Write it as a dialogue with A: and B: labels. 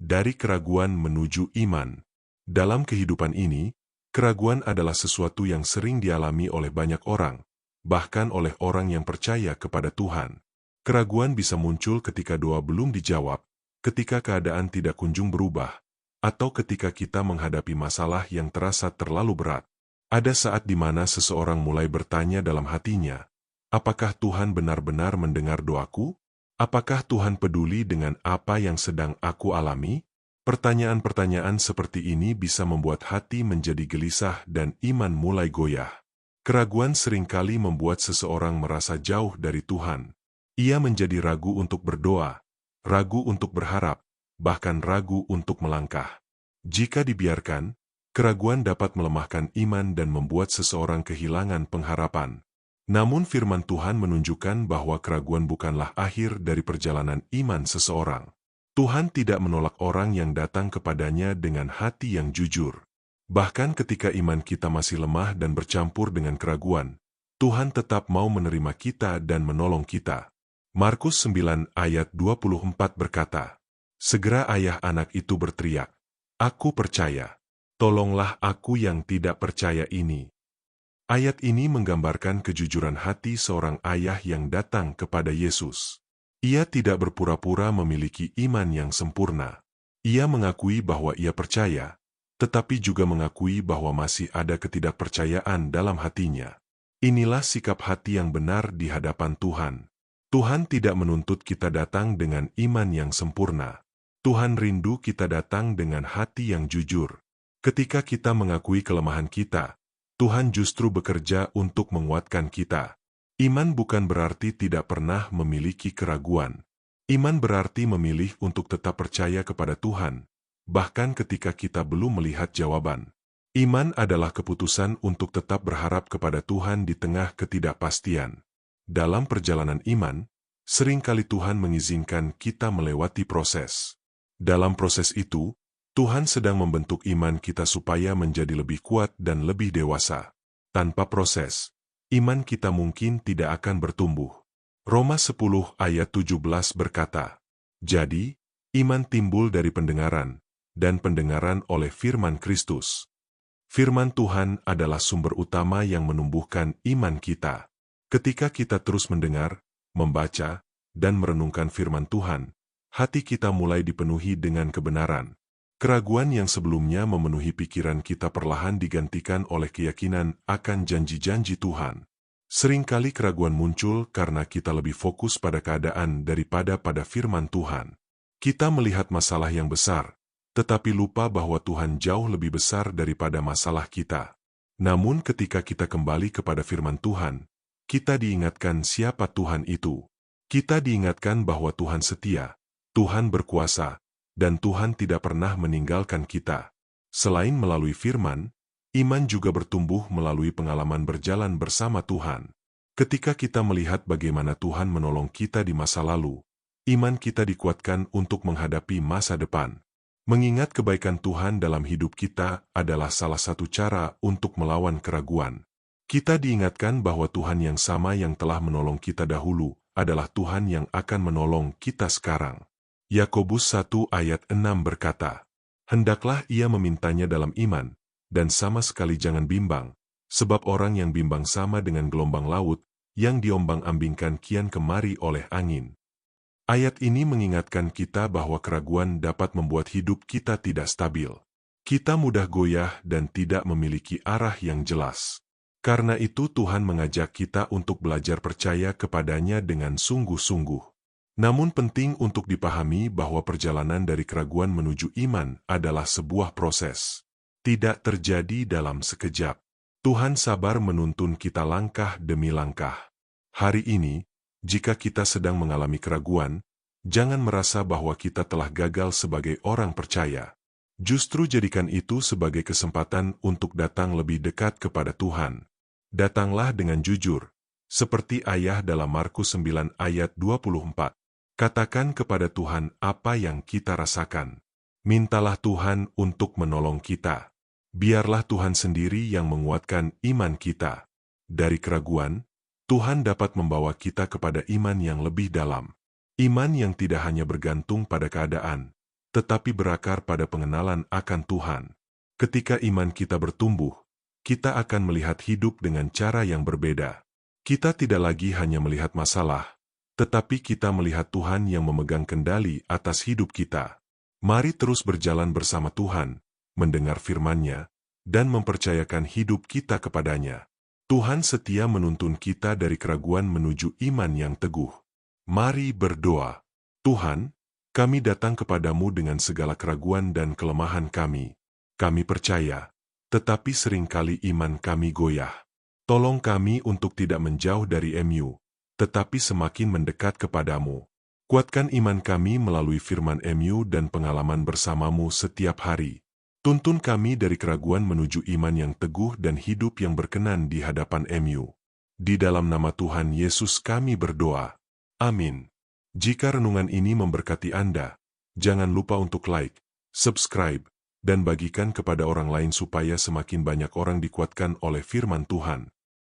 A: dari keraguan menuju iman. Dalam kehidupan ini, keraguan adalah sesuatu yang sering dialami oleh banyak orang, bahkan oleh orang yang percaya kepada Tuhan. Keraguan bisa muncul ketika doa belum dijawab, ketika keadaan tidak kunjung berubah, atau ketika kita menghadapi masalah yang terasa terlalu berat. Ada saat di mana seseorang mulai bertanya dalam hatinya, apakah Tuhan benar-benar mendengar doaku? Apakah Tuhan peduli dengan apa yang sedang aku alami? Pertanyaan-pertanyaan seperti ini bisa membuat hati menjadi gelisah dan iman mulai goyah. Keraguan seringkali membuat seseorang merasa jauh dari Tuhan. Ia menjadi ragu untuk berdoa, ragu untuk berharap, bahkan ragu untuk melangkah. Jika dibiarkan, keraguan dapat melemahkan iman dan membuat seseorang kehilangan pengharapan. Namun firman Tuhan menunjukkan bahwa keraguan bukanlah akhir dari perjalanan iman seseorang. Tuhan tidak menolak orang yang datang kepadanya dengan hati yang jujur. Bahkan ketika iman kita masih lemah dan bercampur dengan keraguan, Tuhan tetap mau menerima kita dan menolong kita. Markus 9 ayat 24 berkata, "Segera ayah anak itu berteriak, 'Aku percaya. Tolonglah aku yang tidak percaya ini.'" Ayat ini menggambarkan kejujuran hati seorang ayah yang datang kepada Yesus. Ia tidak berpura-pura memiliki iman yang sempurna. Ia mengakui bahwa ia percaya, tetapi juga mengakui bahwa masih ada ketidakpercayaan dalam hatinya. Inilah sikap hati yang benar di hadapan Tuhan. Tuhan tidak menuntut kita datang dengan iman yang sempurna. Tuhan rindu kita datang dengan hati yang jujur. Ketika kita mengakui kelemahan kita, Tuhan justru bekerja untuk menguatkan kita. Iman bukan berarti tidak pernah memiliki keraguan. Iman berarti memilih untuk tetap percaya kepada Tuhan, bahkan ketika kita belum melihat jawaban. Iman adalah keputusan untuk tetap berharap kepada Tuhan di tengah ketidakpastian. Dalam perjalanan iman, seringkali Tuhan mengizinkan kita melewati proses. Dalam proses itu, Tuhan sedang membentuk iman kita supaya menjadi lebih kuat dan lebih dewasa. Tanpa proses, iman kita mungkin tidak akan bertumbuh. Roma 10 ayat 17 berkata, "Jadi, iman timbul dari pendengaran, dan pendengaran oleh firman Kristus." Firman Tuhan adalah sumber utama yang menumbuhkan iman kita. Ketika kita terus mendengar, membaca, dan merenungkan firman Tuhan, hati kita mulai dipenuhi dengan kebenaran. Keraguan yang sebelumnya memenuhi pikiran kita perlahan digantikan oleh keyakinan akan janji-janji Tuhan. Seringkali keraguan muncul karena kita lebih fokus pada keadaan daripada pada firman Tuhan. Kita melihat masalah yang besar, tetapi lupa bahwa Tuhan jauh lebih besar daripada masalah kita. Namun ketika kita kembali kepada firman Tuhan, kita diingatkan siapa Tuhan itu. Kita diingatkan bahwa Tuhan setia, Tuhan berkuasa, dan Tuhan tidak pernah meninggalkan kita. Selain melalui firman, iman juga bertumbuh melalui pengalaman berjalan bersama Tuhan. Ketika kita melihat bagaimana Tuhan menolong kita di masa lalu, iman kita dikuatkan untuk menghadapi masa depan. Mengingat kebaikan Tuhan dalam hidup kita adalah salah satu cara untuk melawan keraguan. Kita diingatkan bahwa Tuhan yang sama yang telah menolong kita dahulu adalah Tuhan yang akan menolong kita sekarang. Yakobus 1 ayat 6 berkata, "Hendaklah ia memintanya dalam iman, dan sama sekali jangan bimbang, sebab orang yang bimbang sama dengan gelombang laut, yang diombang-ambingkan kian kemari oleh angin." Ayat ini mengingatkan kita bahwa keraguan dapat membuat hidup kita tidak stabil. Kita mudah goyah dan tidak memiliki arah yang jelas. Karena itu Tuhan mengajak kita untuk belajar percaya kepadanya dengan sungguh-sungguh. Namun penting untuk dipahami bahwa perjalanan dari keraguan menuju iman adalah sebuah proses. Tidak terjadi dalam sekejap. Tuhan sabar menuntun kita langkah demi langkah. Hari ini, jika kita sedang mengalami keraguan, jangan merasa bahwa kita telah gagal sebagai orang percaya. Justru jadikan itu sebagai kesempatan untuk datang lebih dekat kepada Tuhan. Datanglah dengan jujur, seperti ayah dalam Markus 9 ayat 24. Katakan kepada Tuhan apa yang kita rasakan. Mintalah Tuhan untuk menolong kita. Biarlah Tuhan sendiri yang menguatkan iman kita. Dari keraguan, Tuhan dapat membawa kita kepada iman yang lebih dalam. Iman yang tidak hanya bergantung pada keadaan, tetapi berakar pada pengenalan akan Tuhan. Ketika iman kita bertumbuh, kita akan melihat hidup dengan cara yang berbeda. Kita tidak lagi hanya melihat masalah, tetapi kita melihat Tuhan yang memegang kendali atas hidup kita. Mari terus berjalan bersama Tuhan, mendengar firman-Nya, dan mempercayakan hidup kita kepadanya. Tuhan setia menuntun kita dari keraguan menuju iman yang teguh. Mari berdoa. Tuhan, kami datang kepadamu dengan segala keraguan dan kelemahan kami. Kami percaya, tetapi seringkali iman kami goyah. Tolong kami untuk tidak menjauh dari MU, tetapi semakin mendekat kepadamu. Kuatkan iman kami melalui firman MU dan pengalaman bersamamu setiap hari. Tuntun kami dari keraguan menuju iman yang teguh dan hidup yang berkenan di hadapan MU. Di dalam nama Tuhan Yesus kami berdoa. Amin. Jika renungan ini memberkati Anda, jangan lupa untuk like, subscribe, dan bagikan kepada orang lain supaya semakin banyak orang dikuatkan oleh firman Tuhan.